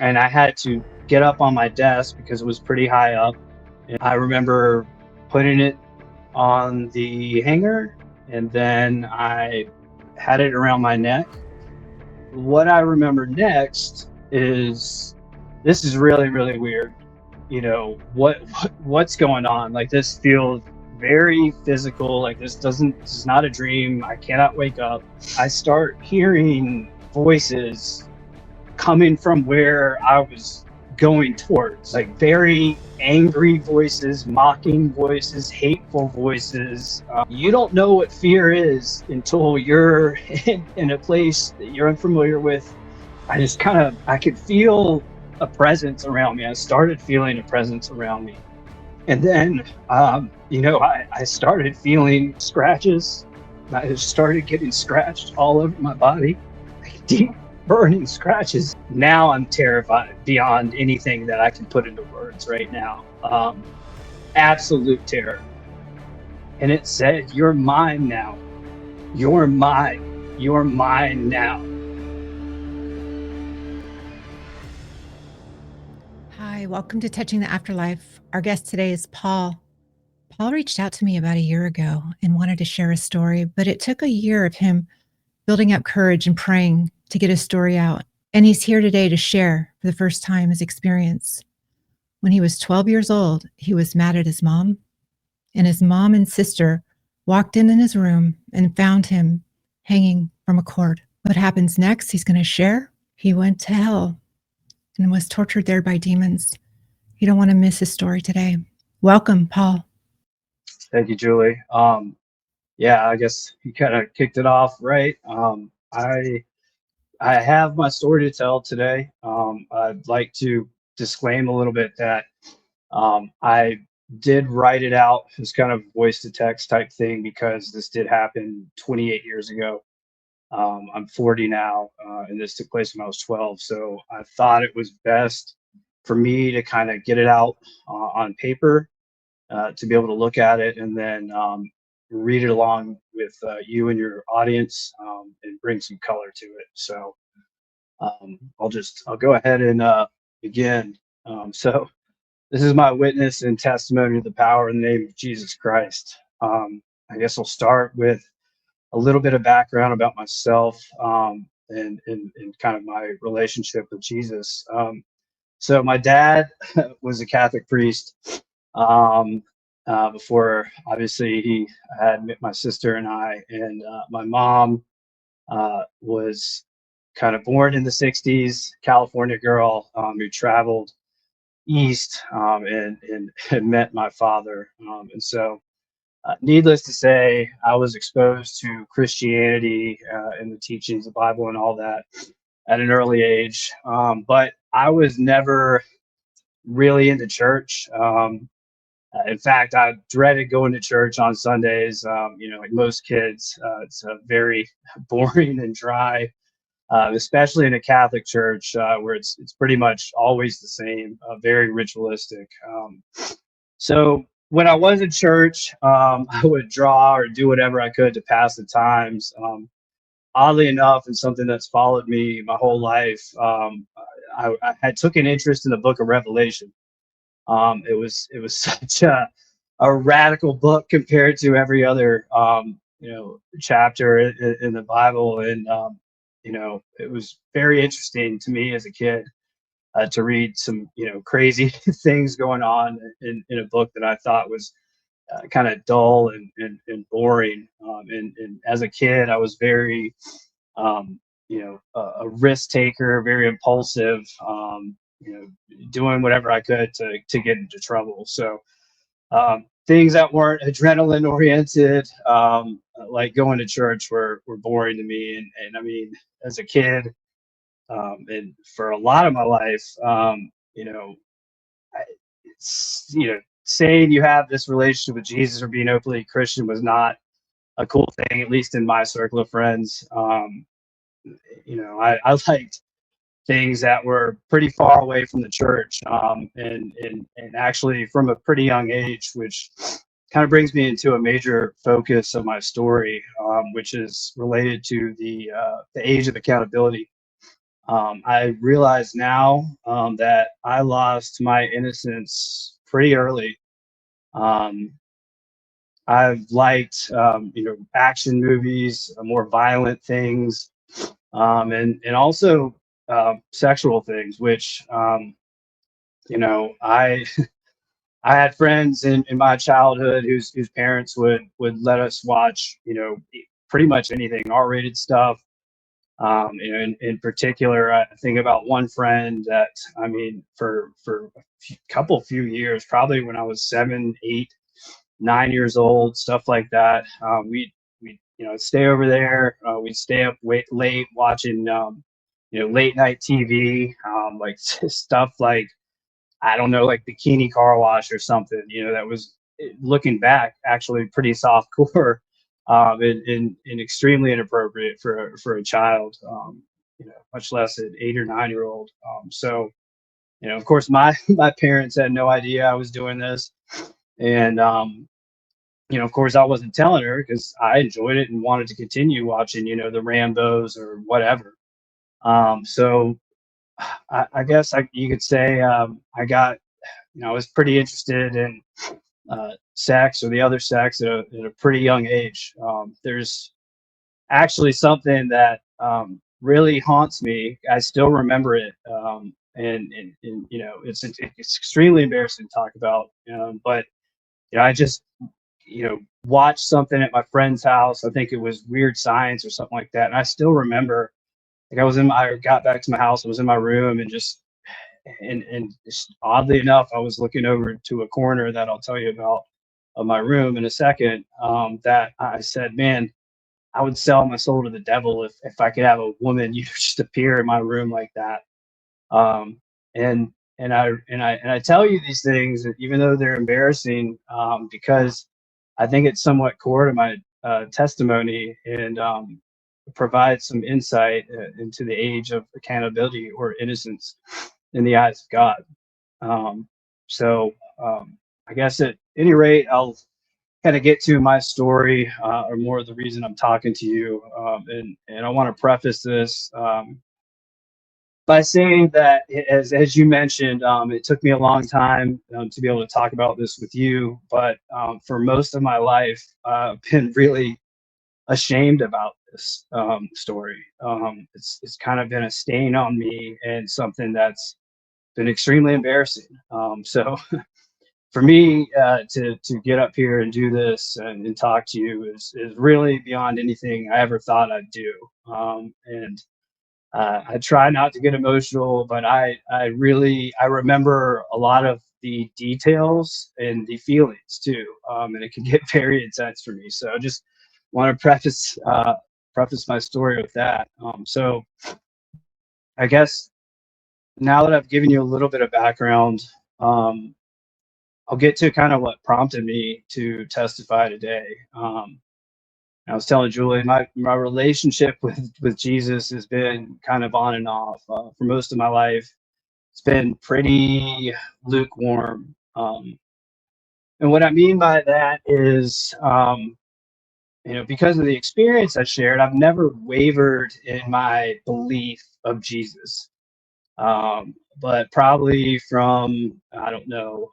and I had to get up on my desk because it was pretty high up. And I remember putting it on the hanger, and then I had it around my neck. What I remember next is this is really, really weird. What's going on? Like, this feels very physical. Like, this is not a dream. I cannot wake up. I start hearing voices coming from where I was going towards, like very angry voices, mocking voices, hateful voices. You don't know what fear is until you're in a place that you're unfamiliar with. I could feel a presence around me. I started feeling a presence around me. And then, I started feeling scratches. I started getting scratched all over my body, like deep burning scratches. Now I'm terrified beyond anything that I can put into words right now. Absolute terror. And it said, "You're mine now. You're mine. You're mine now." Hi, welcome to Touching the Afterlife. Our guest today is Paul. Paul reached out to me about a year ago and wanted to share a story, but it took a year of him building up courage and praying to get his story out. And he's here today to share for the first time his experience. When he was 12 years old, he was mad at his mom, and his mom and sister walked in his room and found him hanging from a cord. What happens next, he's going to share. He went to hell and was tortured there by demons. You don't want to miss his story today. Welcome, Paul. Thank you, Julie. Yeah, I guess you kind of kicked it off right. I have my story to tell today. I'd like to disclaim a little bit that I did write it out as kind of voice to text type thing because this did happen 28 years ago. I'm 40 now, and this took place when I was 12. So I thought it was best for me to kind of get it out on paper, to be able to look at it and then read it along with you and your audience, and bring some color to it. So I'll go ahead and begin. So this is my witness and testimony to the power in the name of Jesus Christ. I guess I'll start with a little bit of background about myself, and kind of my relationship with Jesus. So my dad was a Catholic priest, um, before obviously he had met my sister and I, and my mom was kind of born in the 60s, California girl, who traveled east, and met my father. And so, needless to say, I was exposed to Christianity, and the teachings of the Bible and all that at an early age. But I was never really into church. In fact, I dreaded going to church on Sundays. Like most kids, it's a very boring and dry, especially in a Catholic church, where it's pretty much always the same, very ritualistic. So when I was in church, I would draw or do whatever I could to pass the times. Oddly enough, and something that's followed me my whole life, I had took an interest in the Book of Revelation. It was such a radical book compared to every other chapter in the Bible, and it was very interesting to me as a kid, to read some crazy things going on in a book that I thought was kind of dull and boring. And as a kid, I was very a risk taker, very impulsive. Doing whatever I could to get into trouble. So things that weren't adrenaline oriented, like going to church, were boring to me. And I mean, as a kid, and for a lot of my life, I, saying you have this relationship with Jesus or being openly Christian was not a cool thing, at least in my circle of friends. I liked things that were pretty far away from the church, and actually from a pretty young age, which kind of brings me into a major focus of my story, which is related to the age of accountability. I realize now that I lost my innocence pretty early. Um, I've liked, action movies, more violent things, and also sexual things, which, I I had friends in my childhood whose parents would let us watch, pretty much anything, R-rated stuff. In particular, I think about one friend that, I mean, for a few years, probably when I was 7, 8, 9 years old, stuff like that. We stay over there. We'd stay up late watching late night TV, like stuff like, I don't know, like Bikini Car Wash or something. That was, looking back, actually pretty soft core, and extremely inappropriate for a child. Much less an 8 or 9 year old. So of course, my my parents had no idea I was doing this, and of course, I wasn't telling her because I enjoyed it and wanted to continue watching, the Rambos or whatever. So I guess you could say, I got, I was pretty interested in sex or the other sex at a pretty young age. There's actually something that really haunts me. I still remember it. And it's extremely embarrassing to talk about. But I just watched something at my friend's house. I think it was Weird Science or something like that. And I still remember, like, I got back to my house, I was in my room, and just oddly enough, I was looking over to a corner that I'll tell you about of my room in a second. That I said, man, I would sell my soul to the devil if I could have a woman, just appear in my room like that. Um, and I tell you these things, even though they're embarrassing, because I think it's somewhat core to my testimony, and provides some insight into the age of accountability or innocence in the eyes of God. Um, so I guess at any rate, I'll kind of get to my story, or more of the reason I'm talking to you. And I want to preface this by saying that, as you mentioned, it took me a long time to be able to talk about this with you. But for most of my life, I've been really ashamed about this story. It's kind of been a stain on me and something that's been extremely embarrassing. So for me, to get up here and do this and talk to you is really beyond anything I ever thought I'd do. And I try not to get emotional, but I remember a lot of the details and the feelings too, and it can get very intense for me. So I just want to preface my story with that. So I guess now that I've given you a little bit of background, um, I'll get to kind of what prompted me to testify today. I was telling Julie, my relationship with Jesus has been kind of on and off for most of my life. It's been pretty lukewarm. And what I mean by that is, because of the experience I shared, I've never wavered in my belief of Jesus. But probably from, I don't know,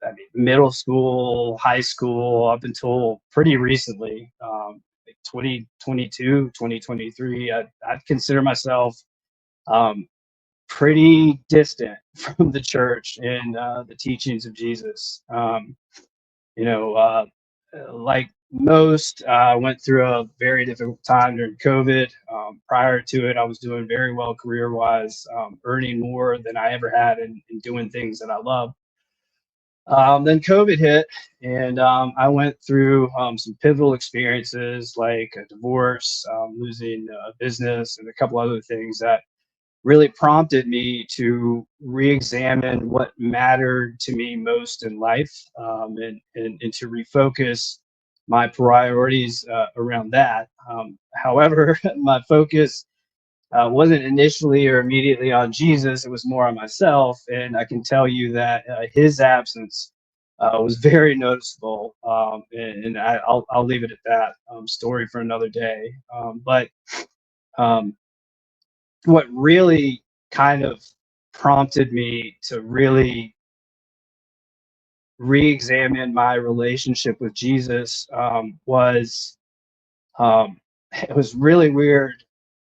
I mean, middle school, high school, up until pretty recently, like 2022, 2023, I'd consider myself um, pretty distant from the church and the teachings of Jesus. You know, uh, like most, I went through a very difficult time during COVID. Prior to it, I was doing very well career wise, earning more than I ever had, and doing things that I love. Then COVID hit, and I went through some pivotal experiences like a divorce, losing a business, and a couple other things that really prompted me to re-examine what mattered to me most in life, and to refocus my priorities around that. However, my focus wasn't initially or immediately on Jesus. It was more on myself. And I can tell you that his absence was very noticeable. And I'll leave it at that. Story for another day. But um, what really kind of prompted me to really re-examine my relationship with Jesus was um, it was really weird.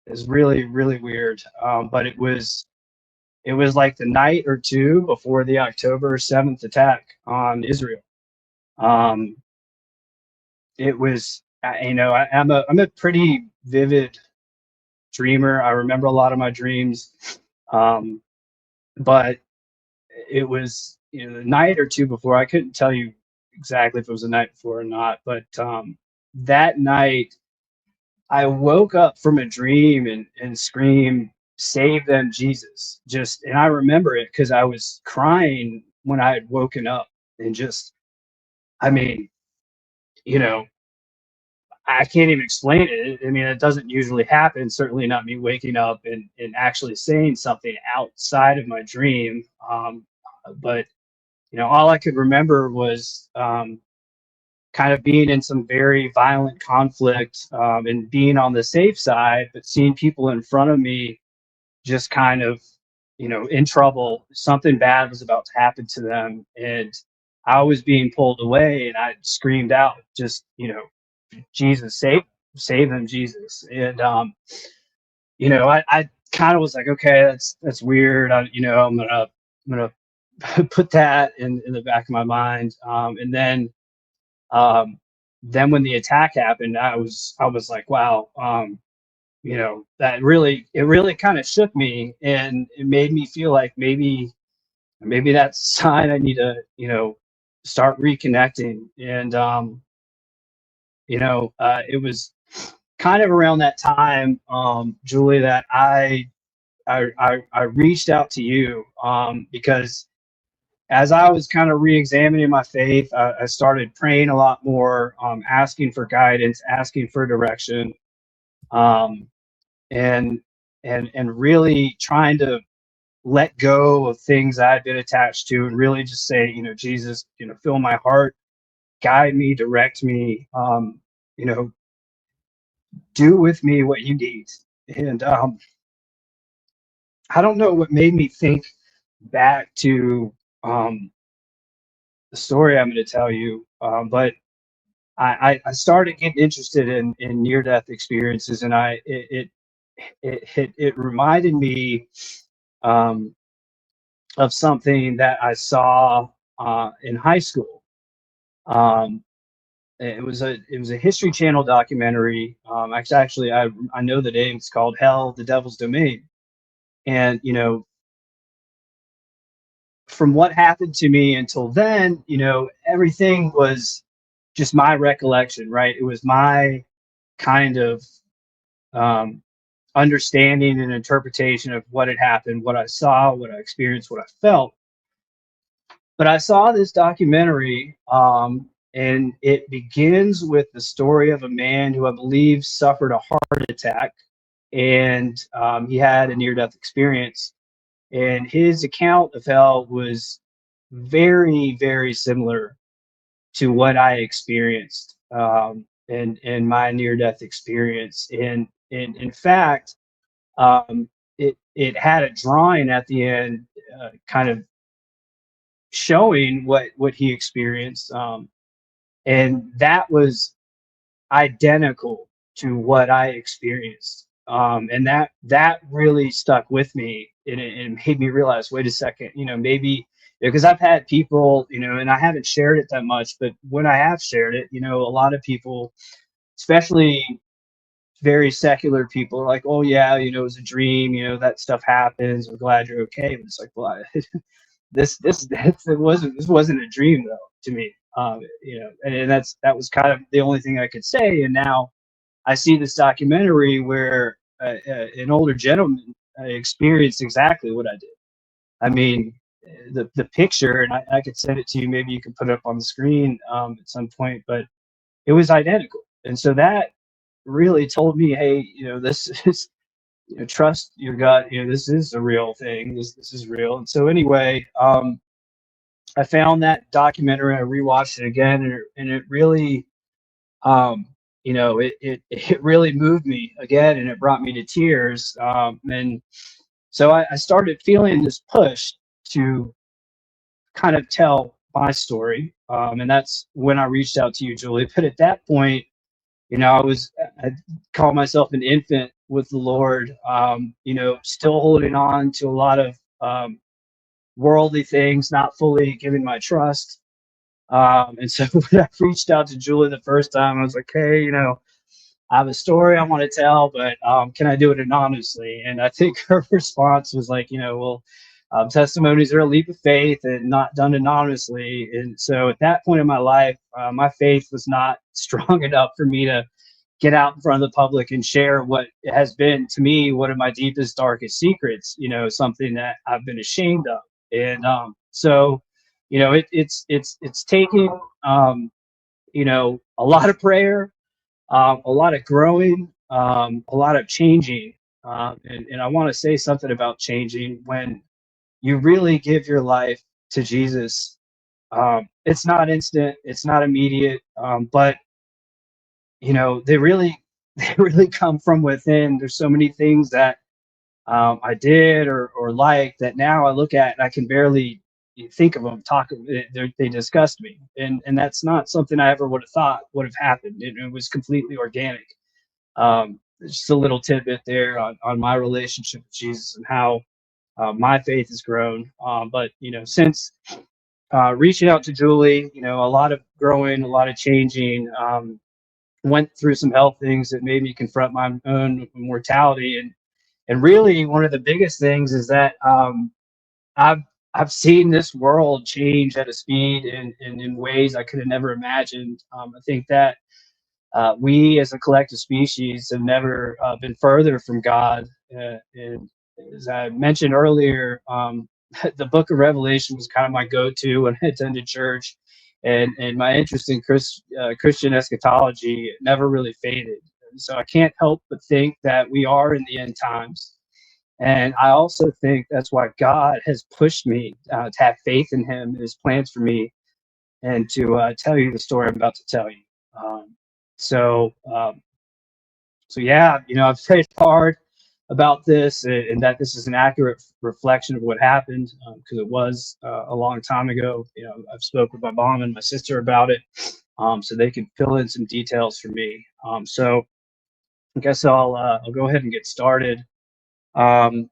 It was really, really weird. But it was like the night or two before the October 7th attack on Israel. Um, it was, I'm a pretty vivid dreamer. I remember a lot of my dreams. Um, but it was, the night or two before. I couldn't tell you exactly if it was the night before or not, but that night I woke up from a dream and screamed, "Save them, Jesus!" Just, and I remember it because I was crying when I had woken up, and just, I mean, you know, I can't even explain it. I mean, it doesn't usually happen. Certainly not me waking up and actually saying something outside of my dream. But all I could remember was kind of being in some very violent conflict, and being on the safe side, but seeing people in front of me just kind of, in trouble. Something bad was about to happen to them. And I was being pulled away, and I screamed out, just, Jesus, save them, Jesus. And, I kind of was like, okay, that's weird. I'm going to put that in the back of my mind. Um, then when the attack happened, I was like, wow, that really, it really kind of shook me, and it made me feel like maybe that's a sign I need to, start reconnecting. And it was kind of around that time, Julie, that I reached out to you, because as I was kind of re-examining my faith, I started praying a lot more, asking for guidance, asking for direction, um, and and really trying to let go of things I'd been attached to, and really just say, Jesus, fill my heart, guide me, direct me, you know, do with me what you need. And I don't know what made me think back to the story I'm going to tell you, but I started getting interested in near death experiences, and it reminded me um, of something that I saw in high school. Um, it was a History Channel documentary. Actually, I know the name. It's called Hell, the Devil's Domain. And from what happened to me until then, everything was just my recollection, right? It was my kind of um, understanding and interpretation of what had happened, what I saw, what I experienced, what I felt. But I saw this documentary, and it begins with the story of a man who I believe suffered a heart attack, and he had a near-death experience. And his account of hell was very, very similar to what I experienced, in my near-death experience. And in fact, it had a drawing at the end, kind of showing what he experienced, and that was identical to what I experienced, and that really stuck with me, and it made me realize, wait a second, maybe, because I've had people, and I haven't shared it that much, but when I have shared it, a lot of people, especially very secular people, are like, oh yeah, it was a dream, that stuff happens, we're glad you're okay. But it's like, well, this wasn't a dream though to me, and that was kind of the only thing I could say. And now I see this documentary where an older gentleman experienced exactly what I did. I mean, the picture, and I could send it to you, maybe you can put it up on the screen at some point, but it was identical. And so that really told me, hey, this is, trust your gut, this is a real thing, this is real. And so anyway, I found that documentary. I rewatched it again, and it really, it really moved me again, and it brought me to tears. And so I started feeling this push to kind of tell my story. And that's when I reached out to you, Julie. But at that point, I call myself an infant with the Lord, still holding on to a lot of worldly things, not fully giving my trust. And so when I reached out to Julie the first time, I was like, hey, I have a story I want to tell, but can I do it anonymously? And I think her response was like, well, testimonies are a leap of faith and not done anonymously. And so at that point in my life, my faith was not strong enough for me to get out in front of the public and share what has been to me one of my deepest, darkest secrets. Something that I've been ashamed of. And so, it's taking a lot of prayer, a lot of growing, a lot of changing. And I want to say something about changing. When you really give your life to Jesus, it's not instant, it's not immediate, but they really they really come from within. There's so many things that I did or like that now I look at and I can barely think of them. They disgust me, and that's not something I ever would have thought would have happened. It was completely organic. Just a little tidbit there on my relationship with Jesus and how my faith has grown. But since reaching out to Julie, a lot of growing, a lot of changing. Went through some health things that made me confront my own mortality, and really one of the biggest things is that I've I've seen this world change at a speed and in ways I could have never imagined. I think that we as a collective species have never been further from God. And as I mentioned earlier, the book of Revelation was kind of my go-to when I attended church. And my interest in Christian eschatology never really faded. So I can't help but think that we are in the end times. And I also think that's why God has pushed me to have faith in Him and His plans for me, and to tell you the story I'm about to tell you. Um, so, um, so yeah, I've prayed hard about this, and that this is an accurate reflection of what happened, because it was a long time ago. I've spoke with my mom and my sister about it, so they can fill in some details for me. So I guess I'll go ahead and get started. Um,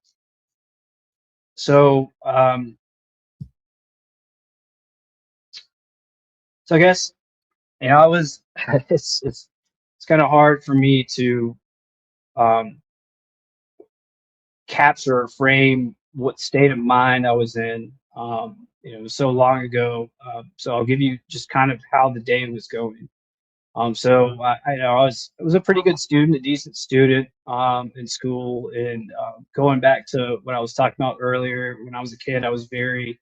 so um, so I guess I was it's kind of hard for me to um, capture or frame what state of mind I was in. It was so long ago. So I'll give you just kind of how the day was going. So I was a pretty good student, a decent student in school, and going back to what I was talking about earlier. When I was a kid, I was very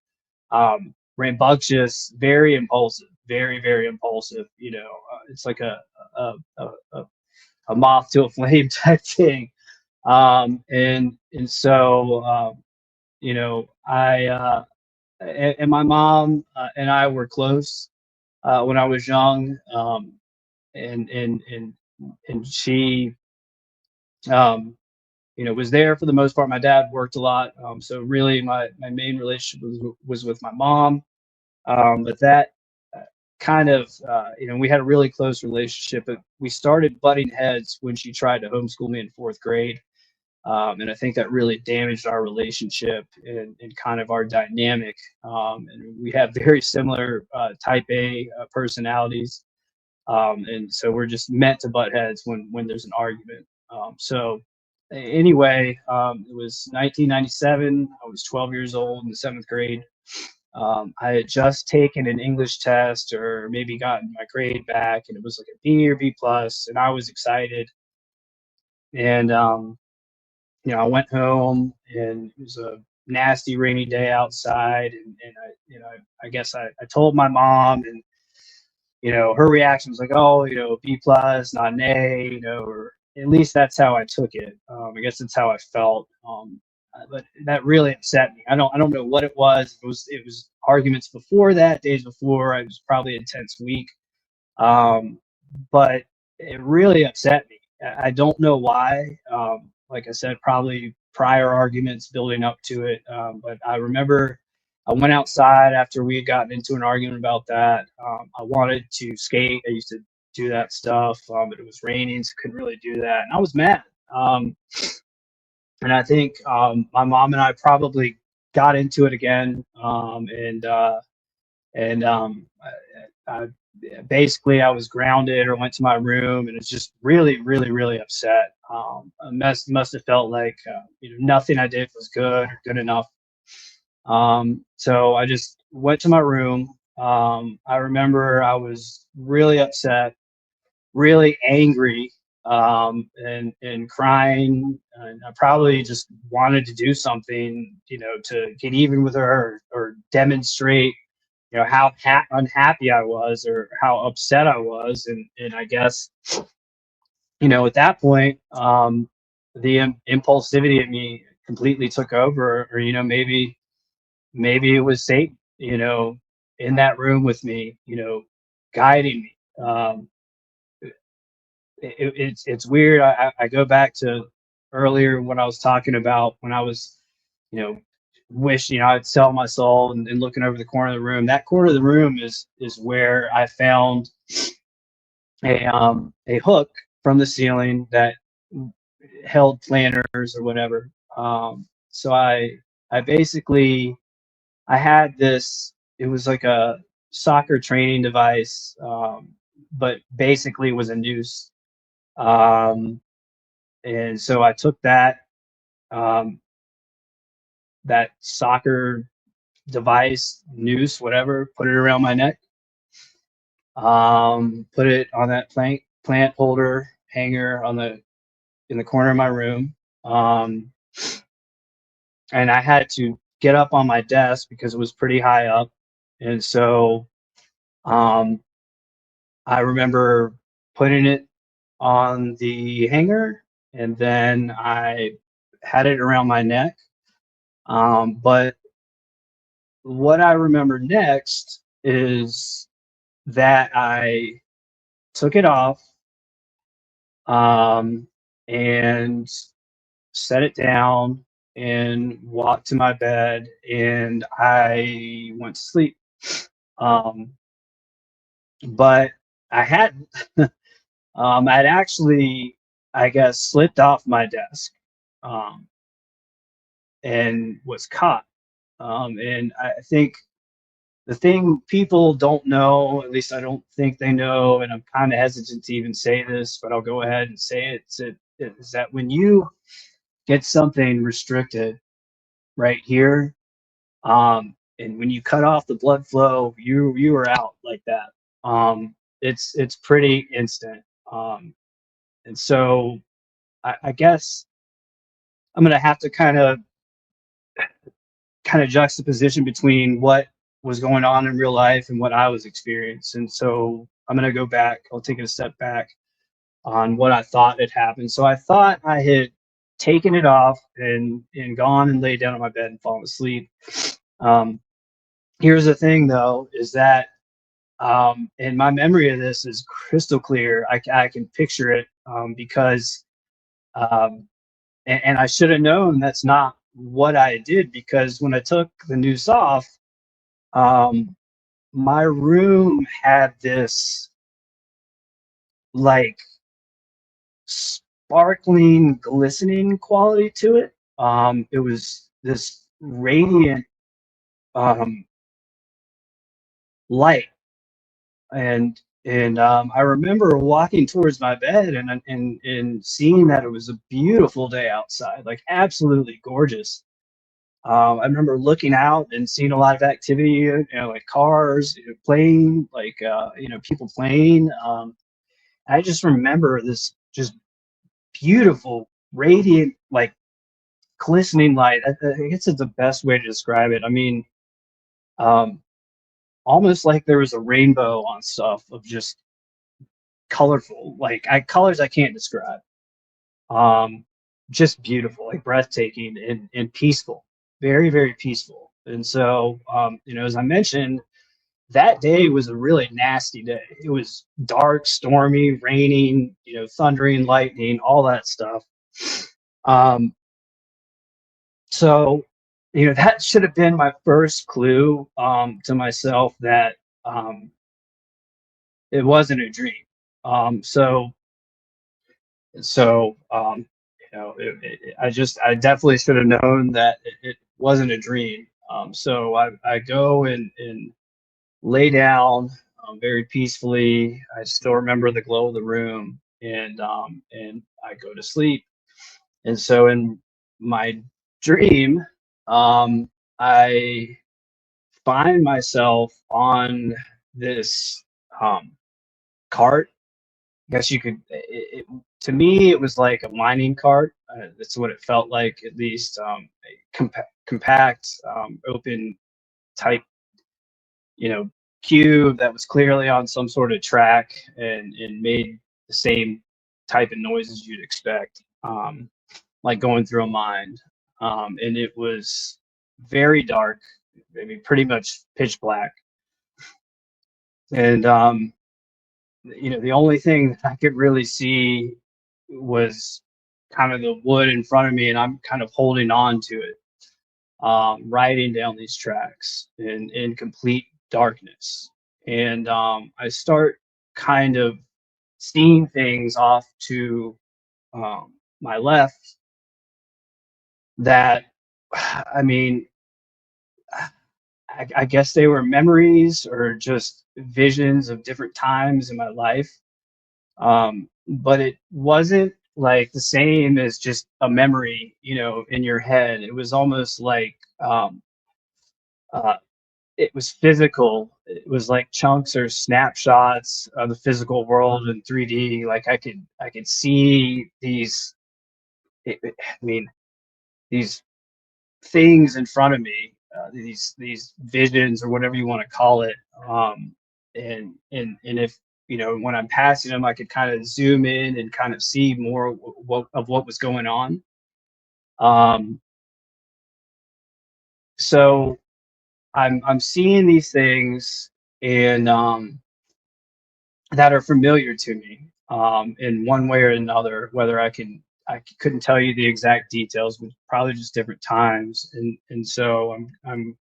rambunctious, very impulsive, very very impulsive. It's like a, a, a a moth to a flame type thing. And so I and my mom and I were close when I was young, and and and and she was there for the most part. My dad worked a lot, so really my main relationship was with my mom. But that kind of we had a really close relationship, but we started butting heads when she tried to homeschool me in fourth grade. And I think that really damaged our relationship and kind of our dynamic. And we have very similar type A personalities. And so we're just meant to butt heads when there's an argument. So anyway, it was 1997. I was 12 years old in the seventh grade. I had just taken an English test, or maybe gotten my grade back, and it was like a B or B plus, and I was excited. And I went home, and it was a nasty rainy day outside, and I guess I told my mom, and her reaction was like, oh, B plus, not an A, or at least that's how I took it. I guess that's how I felt. But that really upset me. I don't know what it was. It was arguments before that, days before. It was probably a tense week. But it really upset me. I don't know why. Like I said, probably prior arguments building up to it. But I remember I went outside after we had gotten into an argument about that. I wanted to skate. I used to do that stuff, but it was raining, so couldn't really do that. And I was mad. Um, and I think my mom and I probably got into it again. And I basically I was grounded or went to my room and was just really, really, really upset. I must have felt like nothing I did was good or good enough. So I just went to my room. I remember I was really upset, really angry, and crying. And I probably just wanted to do something, to get even with her or demonstrate how unhappy I was or how upset I was. And I guess, at that point, the impulsivity in me completely took over, or, maybe it was Satan, in that room with me, guiding me. It's weird. I go back to earlier when I was talking about when I was, you know, wishing I'd sell my soul and looking over the corner of the room. That corner of the room is where I found a hook from the ceiling that held planters or whatever. So I basically I had this. It was like a soccer training device, but basically it was a noose. Um, and so I took um, that soccer device, noose, whatever, put it around my neck, put it on that plant holder hanger in the corner of my room. Um, and I had to get up on my desk because it was pretty high up. And so um, I remember putting it on the hanger, and then I had it around my neck. But what I remember next is that I took it off, um, and set it down and walked to my bed, and I went to sleep. Um, but I hadn't. I'd actually, I guess, slipped off my desk, um, and was caught. And I think the thing people don't know, at least I don't think they know, and I'm kind of hesitant to even say this, but I'll go ahead and say is that when you get something restricted right here, and when you cut off the blood flow, you are out like that. It's pretty instant. And so I guess I'm gonna have to kind of juxtaposition between what was going on in real life and what I was experiencing. And so I'm going to go back. I'll take it a step back on what I thought had happened. So I thought I had taken it off and gone and laid down on my bed and fallen asleep. Um, Here's the thing, though, is that and my memory of this is crystal clear. I can picture it, because um, and I should have known that's not what I did, because when I took the noose off, um, my room had this like sparkling, glistening quality to it. It was this radiant um, light, and I remember walking towards my bed and seeing that it was a beautiful day outside, like absolutely gorgeous. I remember looking out and seeing a lot of activity, like cars, playing, like people playing. I just remember this just beautiful, radiant, like glistening light. I guess it's the best way to describe it. I mean, um, almost like there was a rainbow on stuff of just colorful, like colors I can't describe. Um, just beautiful, like breathtaking and peaceful, very, very peaceful. And so, as I mentioned, that day was a really nasty day. It was dark, stormy, raining, thundering, lightning, all that stuff. Um, so, that should have been my first clue to myself that um, it wasn't a dream. Um, so, I definitely should have known that it wasn't a dream. So I go and lay down very peacefully. I still remember the glow of the room, and I go to sleep. And so in my dream, I find myself on this um, cart. I guess you could. To me, it was like a mining cart. That's what it felt like, at least. Compact, open type, you know, cube that was clearly on some sort of track and made the same type of noises you'd expect, like going through a mine. And it was very dark, I mean, pretty much pitch black. And the only thing that I could really see was kind of the wood in front of me, and I'm kind of holding on to it, riding down these tracks in complete darkness. And I start kind of seeing things off to my left that, I mean, I guess they were memories or just visions of different times in my life. But it wasn't like the same as just a memory, in your head. It was almost like uh, it was physical. It was like chunks or snapshots of the physical world in 3D. Like I could see these. I mean, these things in front of me, these visions or whatever you want to call it. And if when I'm passing them, I could kind of zoom in and kind of see more of what was going on. Um, so I'm seeing these things, and that are familiar to me, in one way or another. Whether I couldn't tell you the exact details, but probably just different times. And so I'm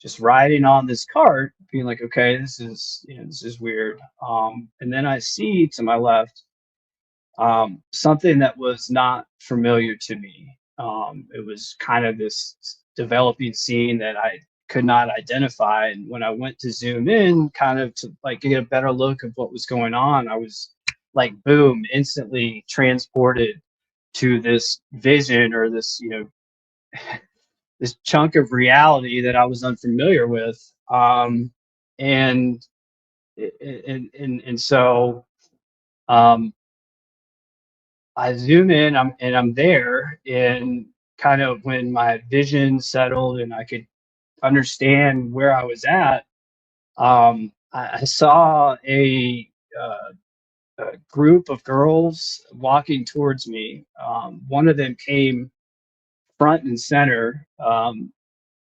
just riding on this cart, being like, okay, this is weird. And then I see to my left something that was not familiar to me. It was kind of this developing scene that I could not identify. And when I went to zoom in, kind of to like get a better look of what was going on, I was like, boom, instantly transported to this vision, or this chunk of reality that I was unfamiliar with. And and so um, I zoom in, I'm there, and kind of when my vision settled and I could understand where I was at, I saw a group of girls walking towards me. One of them came front and center.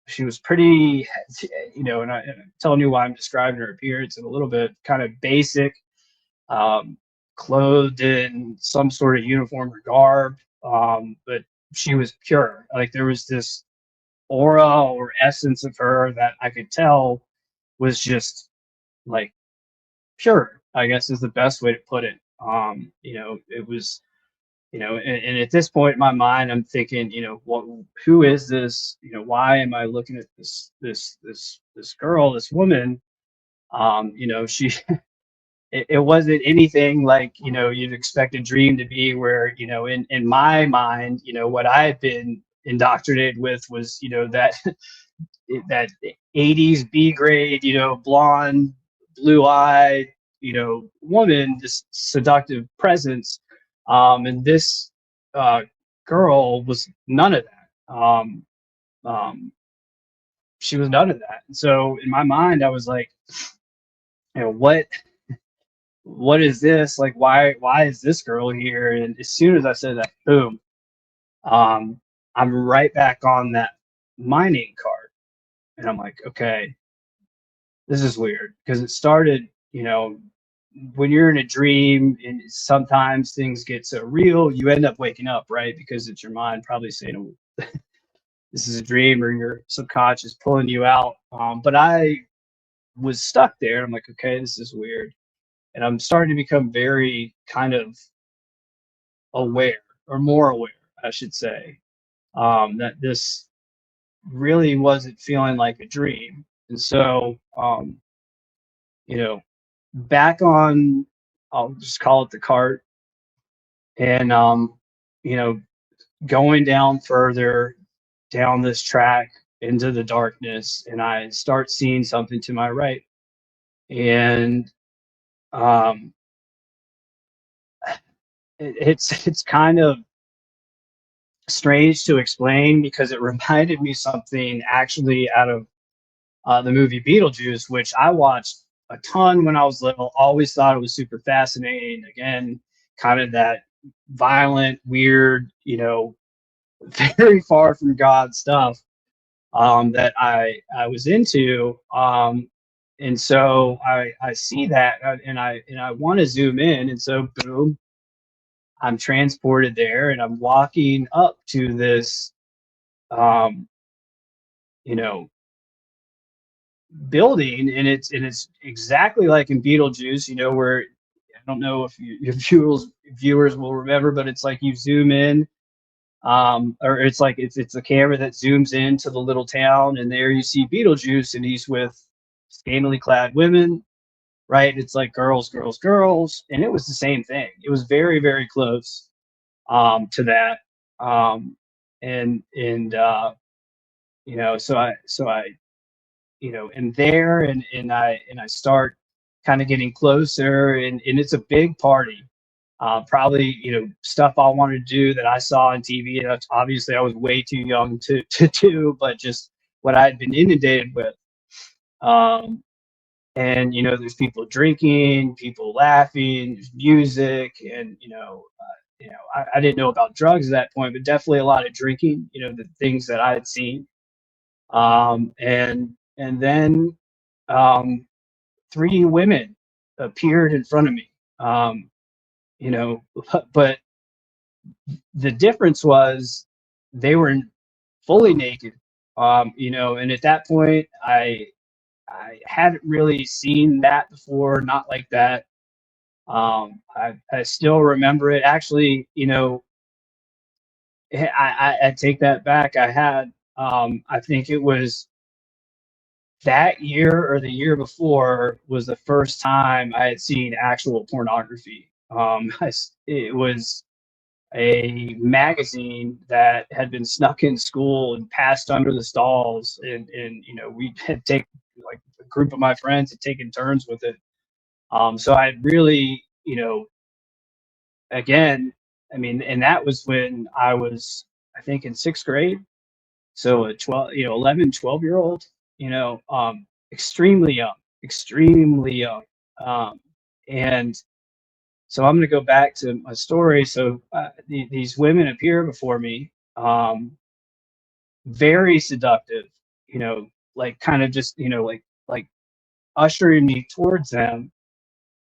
She was pretty, and I'm telling you why I'm describing her appearance in a little bit, kind of basic, um, clothed in some sort of uniform or garb, but she was pure. Like there was this aura or essence of her that I could tell was just like pure, I guess is the best way to put it. It was, and at this point in my mind, I'm thinking, who is this? Why am I looking at this girl, this woman? She it wasn't anything like you'd expect a dream to be, where in my mind, what I had been indoctrinated with was that that 80s B grade, blonde, blue eyed, woman, this seductive presence. And this girl was none of that. Um, she was none of that. And so in my mind, I was like, what is this? Like, why is this girl here? And as soon as I said that, boom, um, I'm right back on that mining cart. And I'm like, okay, this is weird, because it started, when you're in a dream and sometimes things get so real, you end up waking up, right? Because it's your mind probably saying, oh, this is a dream, or your subconscious pulling you out. But I was stuck there. I'm like, okay, this is weird. And I'm starting to become very kind of aware, or more aware, I should say, that this really wasn't feeling like a dream. And so, you know, back on, I'll just call it the cart, and, you know, going down further down this track into the darkness, and I start seeing something to my right. And um, it's kind of strange to explain, because it reminded me something actually out of the movie Beetlejuice, which I watched a ton when I was little. Always thought it was super fascinating. Again, kind of that violent, weird, very far from God stuff, that I was into. And so I see that, and I want to zoom in, and so boom, I'm transported there, and I'm walking up to this, um, you know, building, and it's exactly like in Beetlejuice, where I don't know if your viewers will remember, but it's like you zoom in, or it's like it's a camera that zooms into the little town, and there you see Beetlejuice, and he's with scantily clad women, right? It's like girls, girls, girls, and it was the same thing. It was very, very close, to that, and so I and there, and I start kind of getting closer, and it's a big party. Probably, stuff I wanted to do that I saw on TV. And obviously, I was way too young to do, but just what I had been inundated with. Um, and there's people drinking, people laughing, there's music, and I didn't know about drugs at that point, but definitely a lot of drinking. The things that I had seen, and then, um, three women appeared in front of me. You know, but the difference was they were fully naked. And at that point, I hadn't really seen that before, not like that. I still remember it. Actually, I take that back. I think it was that year or the year before was the first time I had seen actual pornography. It was a magazine that had been snuck in school and passed under the stalls, and we had taken, like, a group of my friends had taken turns with it. So I really, again, I mean, and that was when I was, I think, in sixth grade. So a 12, 11, 12-year old, extremely young, extremely young. Um, and so I'm going to go back to my story. So these women appear before me, very seductive, like kind of just, like ushering me towards them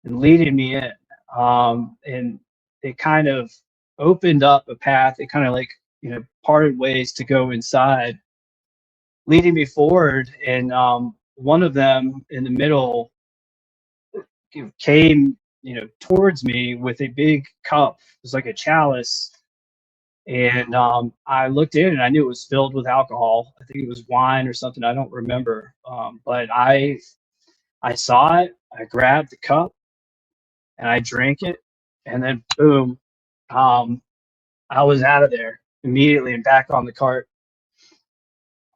and leading me in. And it kind of opened up a path. It kind of, like, parted ways to go inside, leading me forward. And one of them in the middle came, towards me with a big cup. It was like a chalice. And I looked in, and I knew it was filled with alcohol. I think it was wine or something. I don't remember. But I saw it. I grabbed the cup and I drank it, and then boom, um, I was out of there immediately and back on the cart.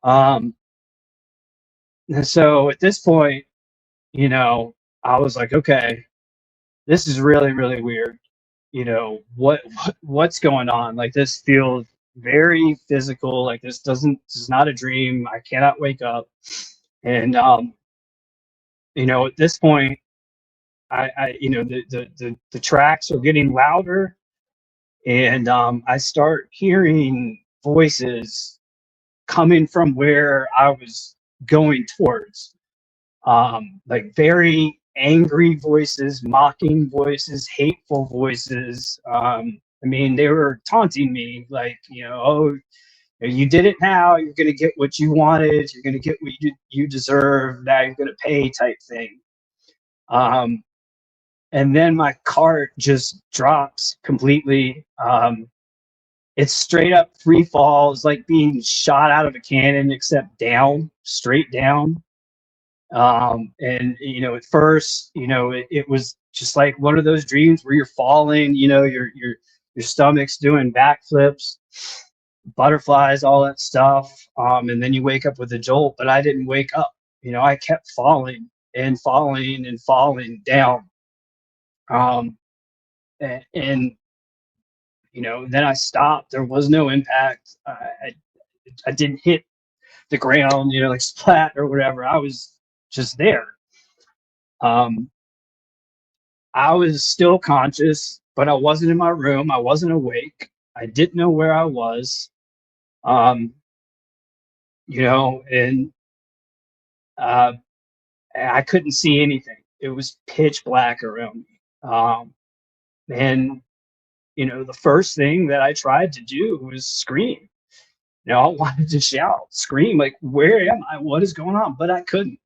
Um, and so at this point, you know, I was like, okay, this is really, really weird. What's going on? Like, this feels very physical. Like, this is not a dream. I cannot wake up. And at this point, the tracks are getting louder, and I start hearing voices coming from where I was going towards. like very angry voices, mocking voices, hateful voices. I mean, they were taunting me, like, oh, you did it now. You're going to get what you wanted. You're going to get what you deserve. Now you're going to pay, type thing. And then my cart just drops completely. It's straight up free fall. It's like being shot out of a cannon, except down, straight down. And at first, it was just like one of those dreams where you're falling. Your stomach's doing backflips, butterflies, all that stuff. And then you wake up with a jolt. But I didn't wake up. I kept falling and falling and falling down. And then I stopped. There was no impact. I didn't hit the ground, like splat or whatever. I was just there. I was still conscious, but I wasn't in my room. I wasn't awake. I didn't know where I was. Um, and I couldn't see anything. It was pitch black around me. And the first thing that I tried to do was scream. I wanted to shout, scream, like, where am I? What is going on? But I couldn't.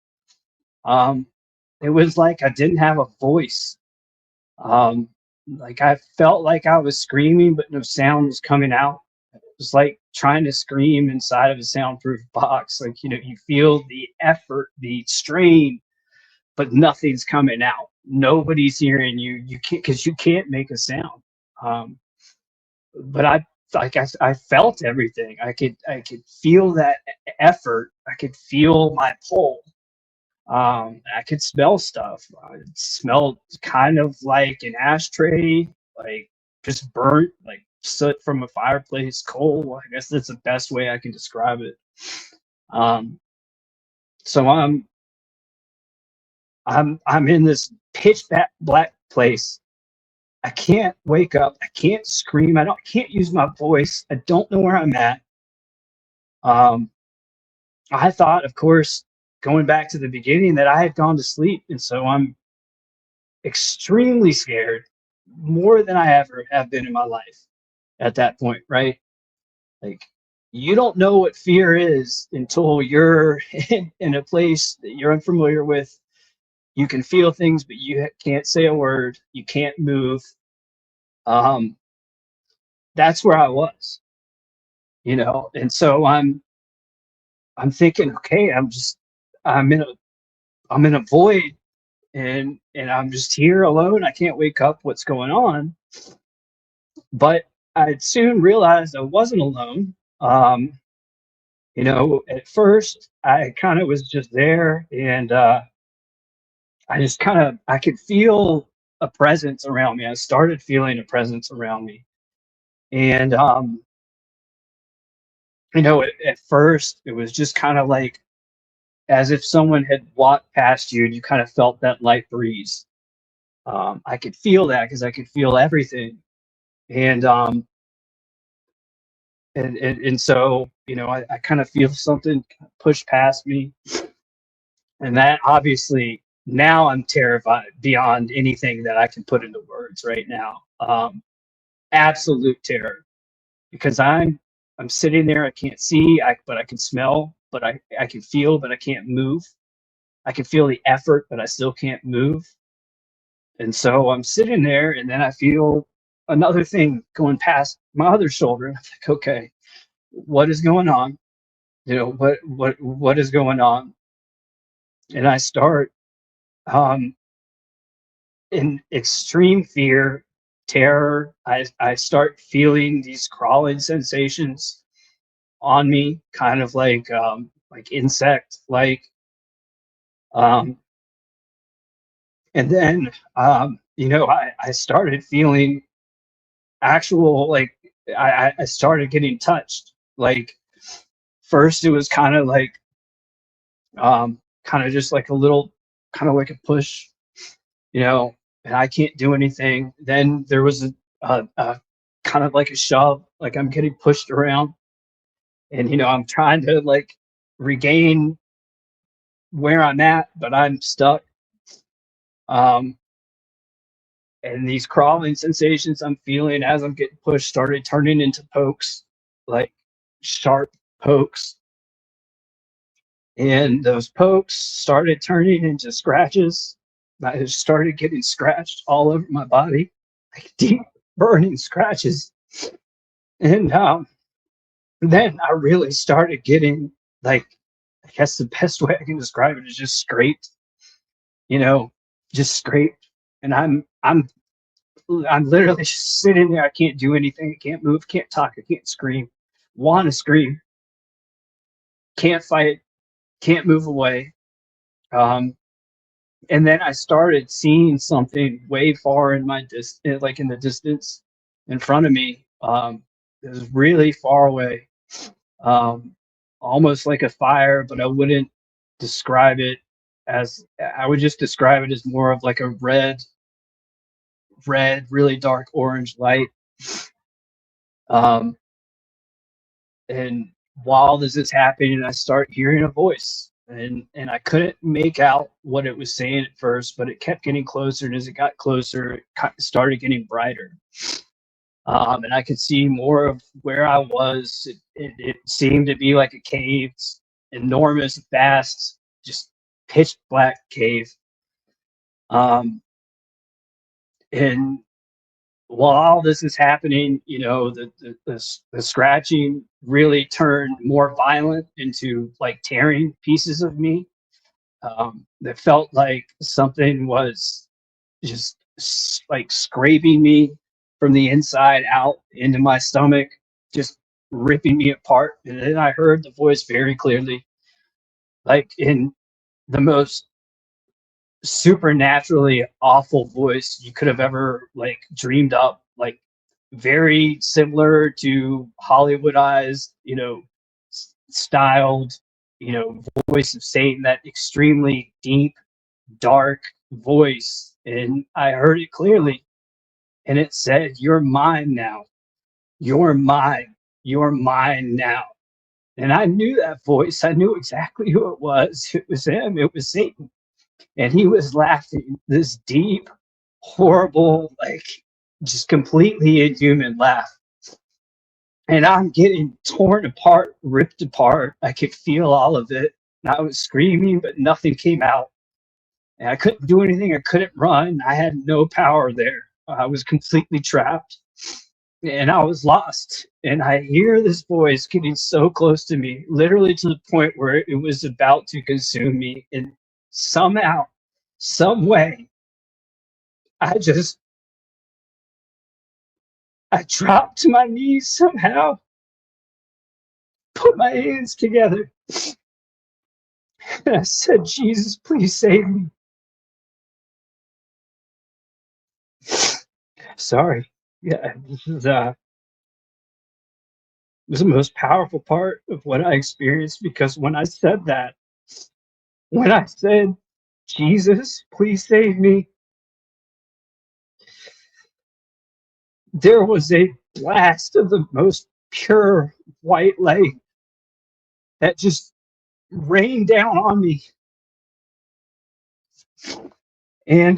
It was like I didn't have a voice. Like I felt like I was screaming, but no sound was coming out. It was like trying to scream inside of a soundproof box. Like, you feel the effort, the strain, but nothing's coming out. Nobody's hearing you. You can't, because you can't make a sound. But I felt everything. I could feel that effort. I could feel my pull. I could smell stuff. It smelled kind of like an ashtray, like just burnt, like soot from a fireplace, coal. I guess that's the best way I can describe it. So I'm in this pitch black place. I can't wake up. I can't scream. I can't use my voice. I don't know where I'm at. I thought, of course, going back to the beginning, that I had gone to sleep, and so I'm extremely scared, more than I ever have been in my life at that point, right? Like, you don't know what fear is until you're in a place that you're unfamiliar with. You can feel things, but you can't say a word. You can't move. That's where I was, and so I'm thinking, okay, I'm in a void, and I'm just here alone. I can't wake up. What's going on? But I soon realized I wasn't alone. At first I kind of was just there, and I could feel a presence around me. I started feeling a presence around me, and at first it was just kind of like as if someone had walked past you, and you kind of felt that light breeze. I could feel that because I could feel everything, and so I kind of feel something push past me, and that obviously now I'm terrified beyond anything that I can put into words right now. Absolute terror, because I'm sitting there. I can't see, but I can smell, but I can feel, but I can't move. I can feel the effort, but I still can't move. And so I'm sitting there, and then I feel another thing going past my other shoulder. I'm like, okay, what is going on? What is going on? And I start in extreme fear, terror. I start feeling these crawling sensations on me, kind of like insect like. Um, and then I started feeling actual, like, I started getting touched. Like, first it was kind of like kind of just like a little, kind of like a push, and I can't do anything. Then there was a kind of like a shove, like I'm getting pushed around, and I'm trying to like regain where I'm at, but I'm stuck. And these crawling sensations I'm feeling as I'm getting pushed started turning into pokes, like sharp pokes. And those pokes started turning into scratches. I just started getting scratched all over my body, like deep burning scratches. And then I really started getting, like, I guess the best way I can describe it is just scraped, you know, just scraped. And I'm literally just sitting there. I can't do anything. I can't move. Can't talk. I can't scream. Want to scream. Can't fight. Can't move away. Um, and then I started seeing something way far in my like in the distance in front of me. It was really far away, um, almost like a fire, but I wouldn't describe it as. I would just describe it as more of like a red, really dark orange light. Um, and while this is happening, I start hearing a voice, and I couldn't make out what it was saying at first, but it kept getting closer, and as it got closer, it started getting brighter. And I could see more of where I was. It seemed to be like a cave, enormous, vast, just pitch black cave. And while all this is happening, the scratching really turned more violent into like tearing pieces of me. That felt like something was just like scraping me from the inside out into my stomach, just ripping me apart. And then I heard the voice very clearly, like in the most supernaturally awful voice you could have ever like dreamed up, like very similar to Hollywoodized, styled, voice of Satan, that extremely deep, dark voice. And I heard it clearly, and it said, "You're mine now. You're mine. You're mine now." And I knew that voice. I knew exactly who it was. It was him. It was Satan. And he was laughing this deep, horrible, like just completely inhuman laugh. And I'm getting torn apart, ripped apart. I could feel all of it. And I was screaming, but nothing came out. And I couldn't do anything. I couldn't run. I had no power there. I was completely trapped. And I was lost. And I hear this voice getting so close to me, literally to the point where it was about to consume me. And somehow, some way, I dropped to my knees somehow, put my hands together, and I said, "Jesus, please save me." Sorry. Yeah, this was the most powerful part of what I experienced, because when I said that, when I said, "Jesus, please save me," there was a blast of the most pure white light that just rained down on me. And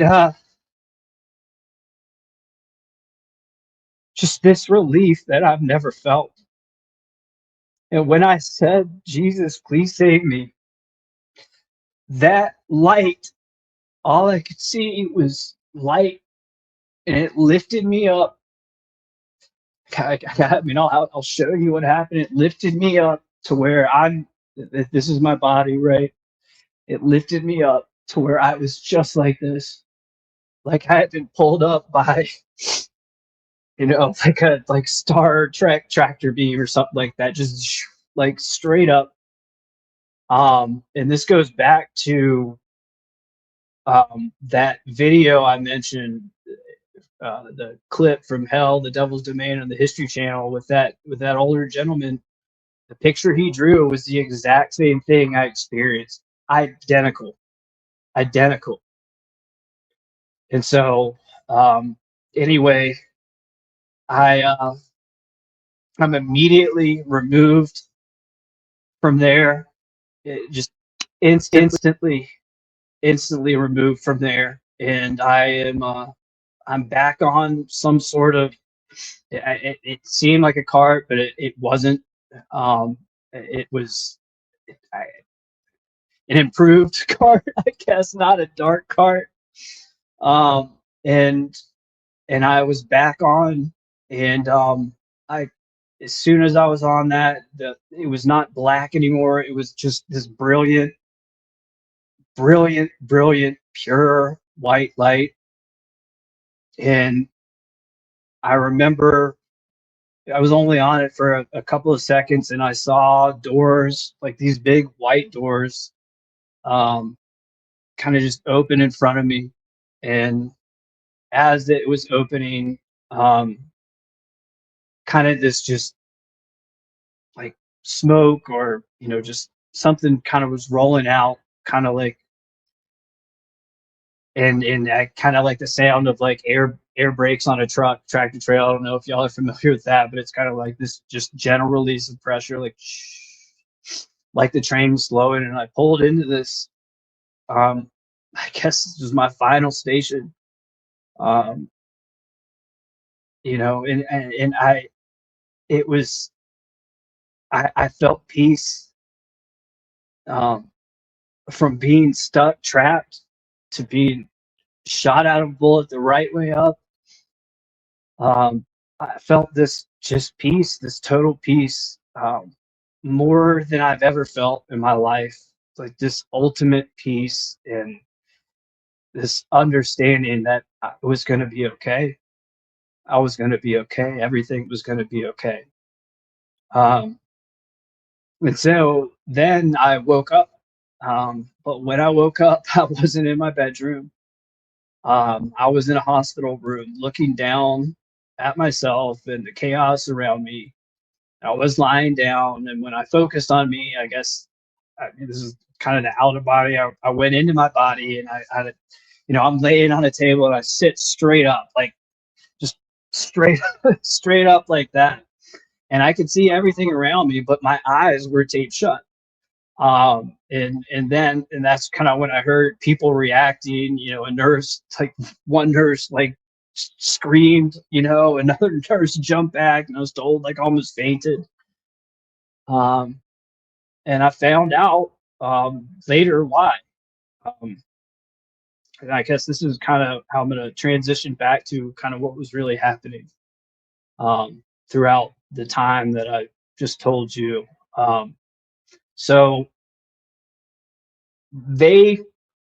just this relief that I've never felt. And when I said, "Jesus, please save me," that light, all I could see was light, and it lifted me up. I'll show you what happened. It lifted me up to where this is my body, right? It lifted me up to where I was just like this, like I had been pulled up by, like a Star Trek tractor beam or something like that, just like straight up. And this goes back to that video I mentioned, the clip from Hell, the Devil's Domain on the History Channel with that older gentleman. The picture he drew was the exact same thing I experienced. Identical. Identical. And so, anyway, I'm immediately removed from there. It just instantly removed from there, and I'm back on some sort of. It seemed like a cart, but it wasn't. It was an improved cart, I guess, not a dark cart. Um, and I was back on, and I as soon as I was on that, it was not black anymore. It was just this brilliant, pure white light. And I remember I was only on it for a couple of seconds, and I saw doors, like these big white doors, um, kind of just open in front of me. And as it was opening, um, kind of this just like smoke, or just something kind of was rolling out, kind of like, and I kind of like the sound of like air brakes on a tractor trailer. I don't know if y'all are familiar with that, but it's kind of like this just general release of pressure, like the train was slowing. And I pulled into this. um I guess this was my final station. um and I it was I felt peace, um from being stuck, trapped, to being shot out of a bullet the right way up. um I felt this just peace, this total peace, more than I've ever felt in my life. Like this ultimate peace, and this understanding that I was going to be okay. I was going to be okay. Everything was going to be okay. Um, and so then I woke up. But when I woke up, I wasn't in my bedroom. I was in a hospital room looking down at myself and the chaos around me. I was lying down, and when I focused on me, I guess this is kind of the out of body. I went into my body, and I'm laying on a table, and I sit straight up, like just straight, straight up like that. And I could see everything around me, but my eyes were taped shut. And that's kind of when I heard people reacting. A nurse, like one nurse, like screamed. Another nurse jumped back, and I was told, like, almost fainted. Um, and I found out later why. Um, and I guess this is kind of how I'm going to transition back to kind of what was really happening throughout the time that I just told you. So they,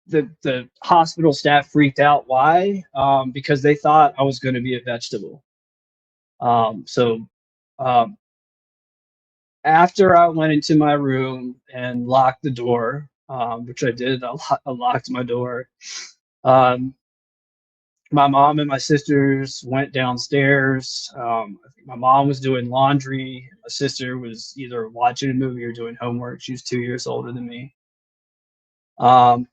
the hospital staff freaked out. Why? Because they thought I was going to be a vegetable. So um, after I went into my room and locked the door, which I did, I locked my door. Um, my mom and my sisters went downstairs. I think my mom was doing laundry. My sister was either watching a movie or doing homework. She was 2 years older than me. Um,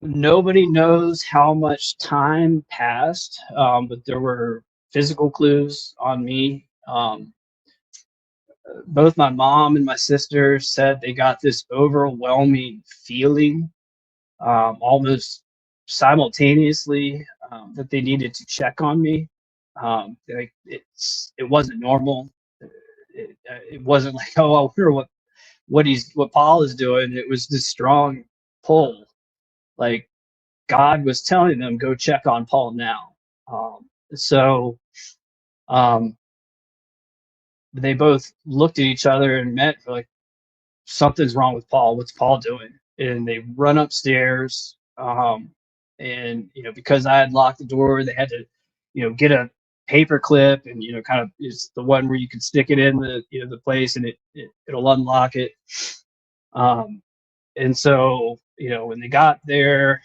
Nobody knows how much time passed, but there were physical clues on me. Both my mom and my sister said they got this overwhelming feeling, almost simultaneously, that they needed to check on me. Like it wasn't normal. It wasn't like, oh, I wonder what Paul is doing. It was this strong pull, like God was telling them, go check on Paul now. So um, they both looked at each other and met, like, something's wrong with Paul. What's Paul doing? And they run upstairs. And because I had locked the door, they had to, get a paper clip, and kind of, it's the one where you can stick it in the place, and it'll unlock it. Um, and so when they got there,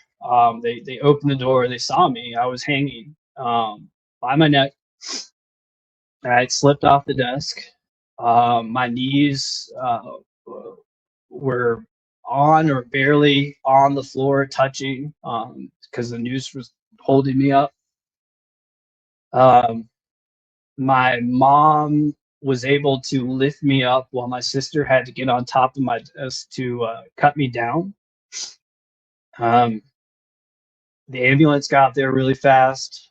they opened the door. They saw me. I was hanging by my neck. I had slipped off the desk. My knees were on or barely on the floor, touching, because the noose was holding me up. Um, my mom was able to lift me up while my sister had to get on top of my desk to cut me down. Um, the ambulance got there really fast.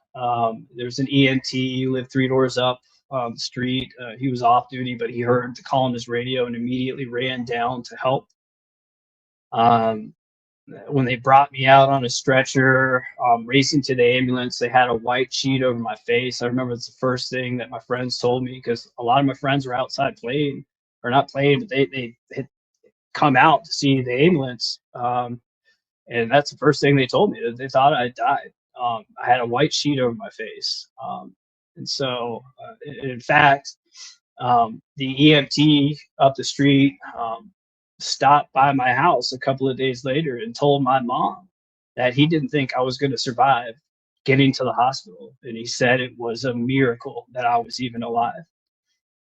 There's an EMT who lived 3 doors up the street. He was off duty, but he heard the call on his radio and immediately ran down to help. Um, when they brought me out on a stretcher, racing to the ambulance, they had a white sheet over my face. I remember it's the first thing that my friends told me, because a lot of my friends were outside playing, or not playing, but they had come out to see the ambulance. And that's the first thing they told me. They thought I died. I had a white sheet over my face. And so, in fact, the EMT up the street stopped by my house a couple of days later and told my mom that he didn't think I was going to survive getting to the hospital. And he said it was a miracle that I was even alive.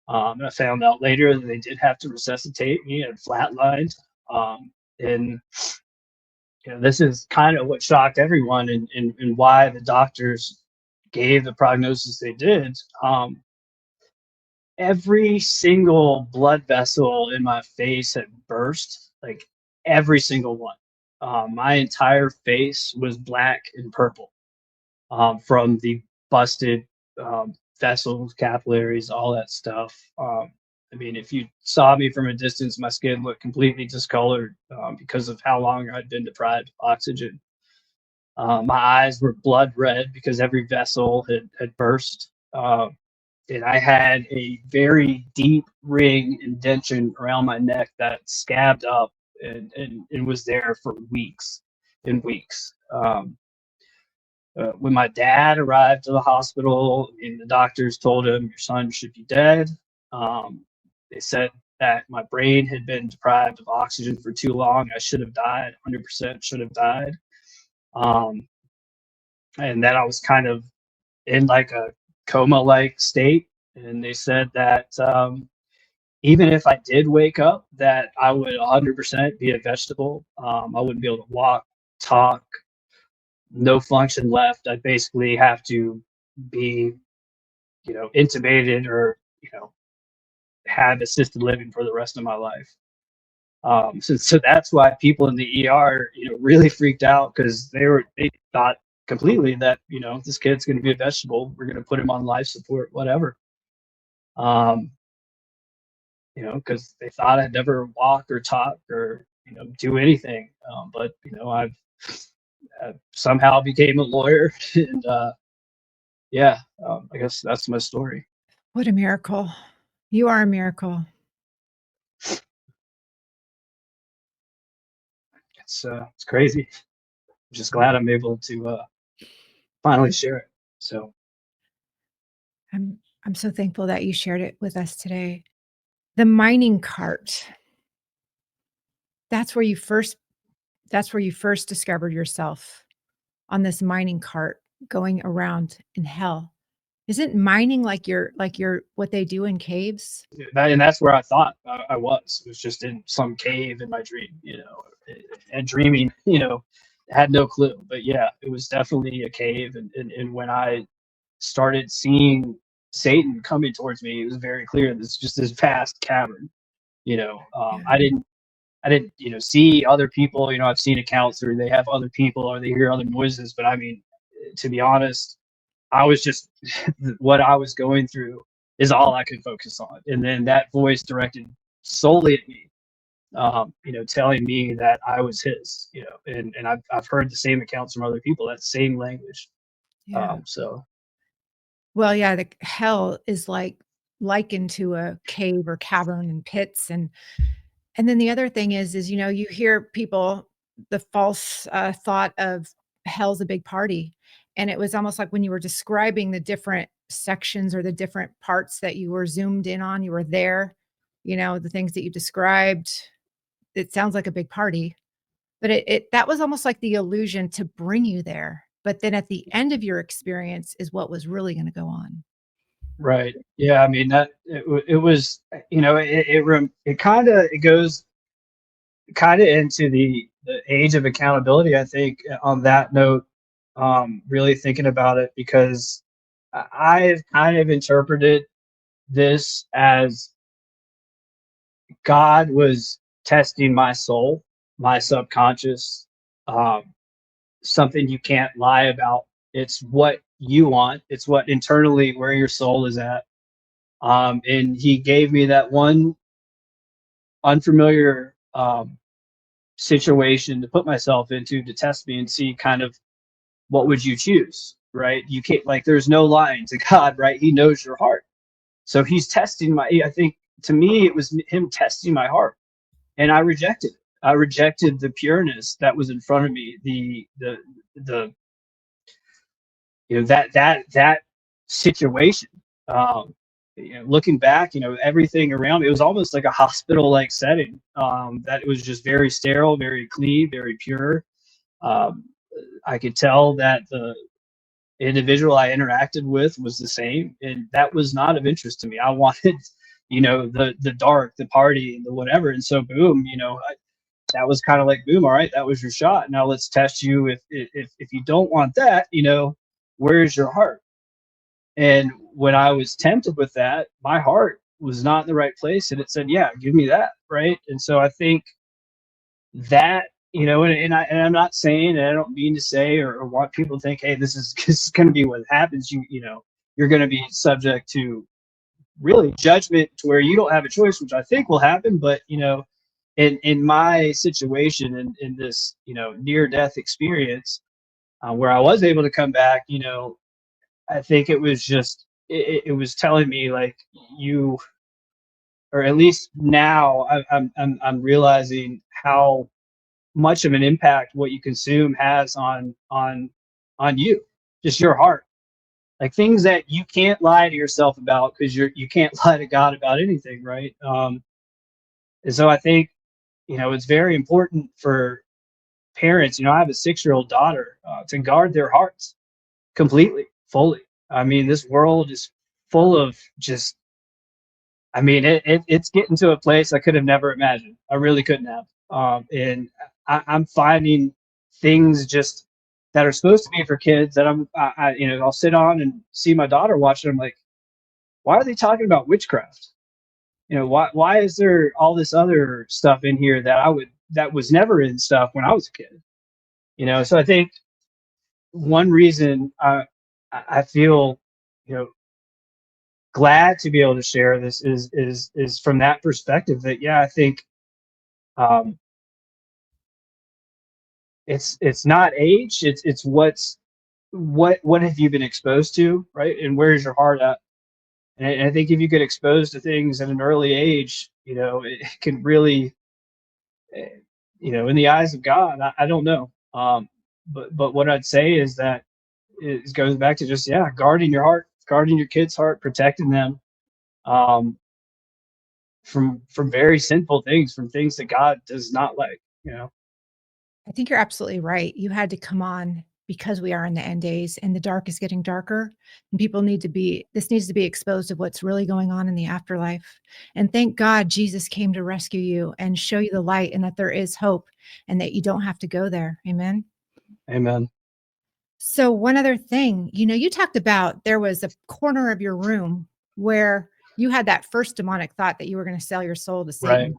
And I found out later that they did have to resuscitate me and flatlined. And this is kind of what shocked everyone, and why the doctors gave the prognosis they did. Every single blood vessel in my face had burst, like every single one. My entire face was black and purple, from the busted vessels, capillaries, all that stuff. I mean, if you saw me from a distance, my skin looked completely discolored because of how long I'd been deprived of oxygen. My eyes were blood red because every vessel had burst. And I had a very deep ring indention around my neck that scabbed up and was there for weeks and weeks. When my dad arrived to the hospital, and the doctors told him, your son should be dead. They said that my brain had been deprived of oxygen for too long. I should have died, 100% should have died. And that I was kind of in like a coma-like state. And they said that even if I did wake up, that I would 100% be a vegetable. I wouldn't be able to walk, talk, no function left. I'd basically have to be, intubated, or, have assisted living for the rest of my life. So that's why people in the ER, really freaked out, because they thought completely that, this kid's going to be a vegetable. We're going to put him on life support, whatever. Because they thought I'd never walk or talk or, do anything. But, I somehow became a lawyer, and yeah, I guess that's my story. What a miracle. You are a miracle. It's crazy. I'm just glad I'm able to finally share it. So I'm so thankful that you shared it with us today. The mining cart. That's where you first discovered yourself, on this mining cart going around in hell. Isn't mining like your what they do in caves? and that's where I thought I was. It was just in some cave in my dream, and dreaming, had no clue. But yeah, it was definitely a cave. And when I started seeing Satan coming towards me, it was very clear this just this vast cavern. Yeah. I didn't, see other people. I've seen accounts where they have other people or they hear other noises, but I mean, to be honest, I was just what I was going through is all I could focus on. And then that voice directed solely at me, telling me that I was his, and I've heard the same accounts from other people, that same language. Yeah. So Well, yeah, the hell is like likened to a cave or cavern and pits, and then the other thing is, you hear people, the false thought of hell's a big party. And it was almost like when you were describing the different sections or the different parts that you were zoomed in on, you were there, the things that you described, it sounds like a big party. But it that was almost like the illusion to bring you there. But then at the end of your experience is what was really going to go on. right, yeah, I mean that it was, it kind of it goes kind of into the age of accountability, I think, on that note. Really thinking about it, because I've kind of interpreted this as God was testing my soul, my subconscious, um, something you can't lie about. It's what you want. It's what internally where your soul is at. And he gave me that one unfamiliar situation to put myself into to test me and see kind of what would you choose, right? You can't, like, there's no lying to God, right? He knows your heart. So he's testing I think to me, it was him testing my heart, and I rejected it. I rejected the pureness that was in front of me, the that situation. Um, Looking back, everything around me, it was almost like a hospital-like setting. That it was just very sterile, very clean, very pure. Um, I could tell that the individual I interacted with was the same, and that was not of interest to me. I wanted, the dark, the party, the whatever. And so, boom, that was kind of like, boom, all right, that was your shot. Now let's test you. If you don't want that, where's your heart? And when I was tempted with that, my heart was not in the right place, and it said, yeah, give me that, right? And so I think that, and I'm not saying, and I don't mean to say or want people to think, hey, this is going to be what happens. You're going to be subject to really judgment to where you don't have a choice, which I think will happen. But in my situation, in this near death experience, where I was able to come back, I think it was just it was telling me, like, you, or at least now I'm realizing how much of an impact what you consume has on you, just your heart. Like, things that you can't lie to yourself about, because you can't lie to God about anything, right? And so I think it's very important for parents. I have a 6-year-old daughter, to guard their hearts completely, fully. I mean, this world is full of just, I mean, it's getting to a place I could have never imagined. I really couldn't have. And I'm finding things just that are supposed to be for kids that I'll sit on and see my daughter watch it. I'm like, why are they talking about witchcraft? Why is there all this other stuff in here that was never in stuff when I was a kid? So I think one reason I feel, you know, glad to be able to share this is from that perspective, that, yeah, I think, um, it's not age, it's what have you been exposed to, right? And where's your heart at? And I think if you get exposed to things at an early age, it can really, eh, in the eyes of God, I don't know. But what I'd say is that it goes back to just, yeah, guarding your heart, guarding your kid's heart, protecting them, um, from very sinful things, from things that God does not like. I think you're absolutely right. You had to come on because we are in the end days and the dark is getting darker, and people need to be this needs to be exposed of what's really going on in the afterlife. And thank God Jesus came to rescue you and show you the light, and that there is hope and that you don't have to go there. Amen. Amen. So one other thing, you talked about there was a corner of your room where you had that first demonic thought that you were going to sell your soul to Right. Satan.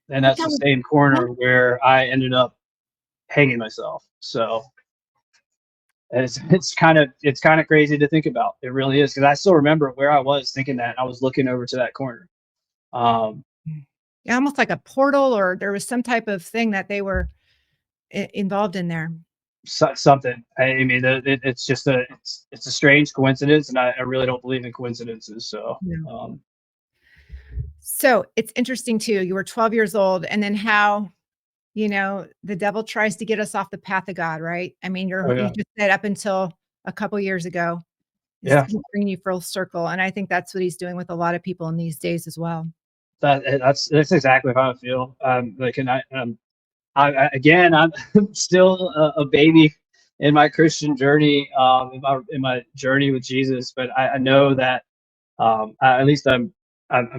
And You that's tell the me. same corner where I ended up hanging myself. So it's kind of crazy to think about. It really is, because I still remember where I was thinking that. I was looking over to that corner. Um, Yeah, almost like a portal, or there was some type of thing that they were involved in there. Something. I mean, it's just it's a strange coincidence, and I really don't believe in coincidences. So, Yeah. So it's interesting too. You were 12 years old, and then how, the devil tries to get us off the path of God, right? I mean, oh you yeah, just said up until a couple years ago, yeah. he's bringing you full circle. And I think that's what he's doing with a lot of people in these days as well. That's exactly how I feel. Like, and again, I'm still a baby in my Christian journey, in my journey with Jesus. But I know that, at least I'm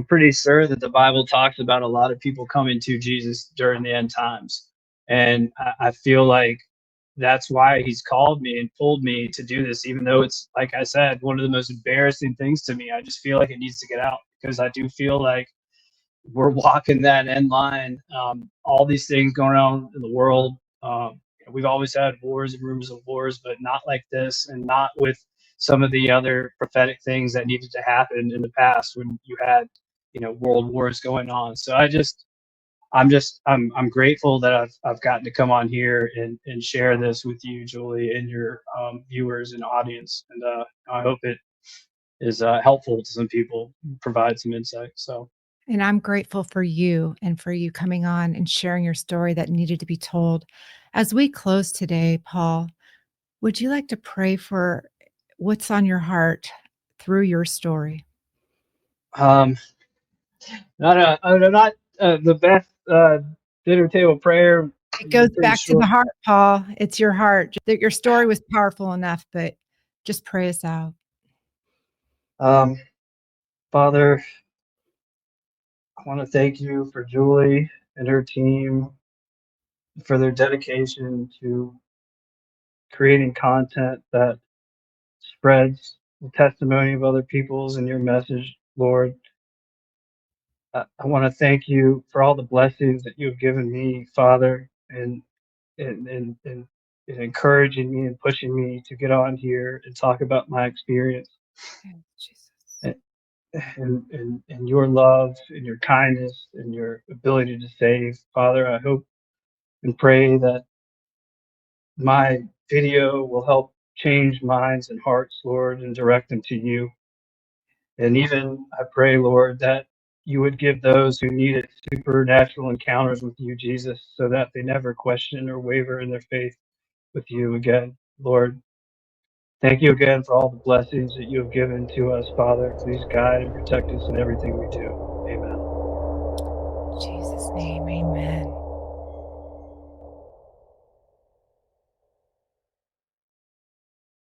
pretty sure that the Bible talks about a lot of people coming to Jesus during the end times, and I feel like that's why He's called me and pulled me to do this, even though it's, like I said, one of the most embarrassing things to me. I just feel like it needs to get out, because I do feel like we're walking that end line. All these things going on in the world. We've always had wars and rumors of wars, but not like this, and not with some of the other prophetic things that needed to happen in the past when you had, world wars going on. So I'm grateful that I've gotten to come on here and share this with you, Julie, and your viewers and audience, and I hope it is helpful to some people, provide some insight. So. And I'm grateful for you and for you coming on and sharing your story that needed to be told. As we close today, Paul, would you like to pray for what's on your heart through your story? Um, not the best dinner table prayer. It goes Pretty back to the short. heart, Paul. It's your heart. Your story was powerful enough, but just pray us out. Um, Father, I want to thank you for Julie and her team for their dedication to creating content that spreads the testimony of other people's and your message, Lord. I want to thank you for all the blessings that you have given me, Father, and encouraging me and pushing me to get on here and talk about my experience, Yes, Jesus. and, and your love and your kindness and your ability to save. Father, I hope and pray that my video will help change minds and hearts, Lord, and direct them to you. And even I pray, Lord, that you would give those who need it supernatural encounters with you, Jesus, so that they never question or waver in their faith with you again. Lord, thank you again for all the blessings that you have given to us, Father. Please guide and protect us in everything we do. Amen. In Jesus' name, amen.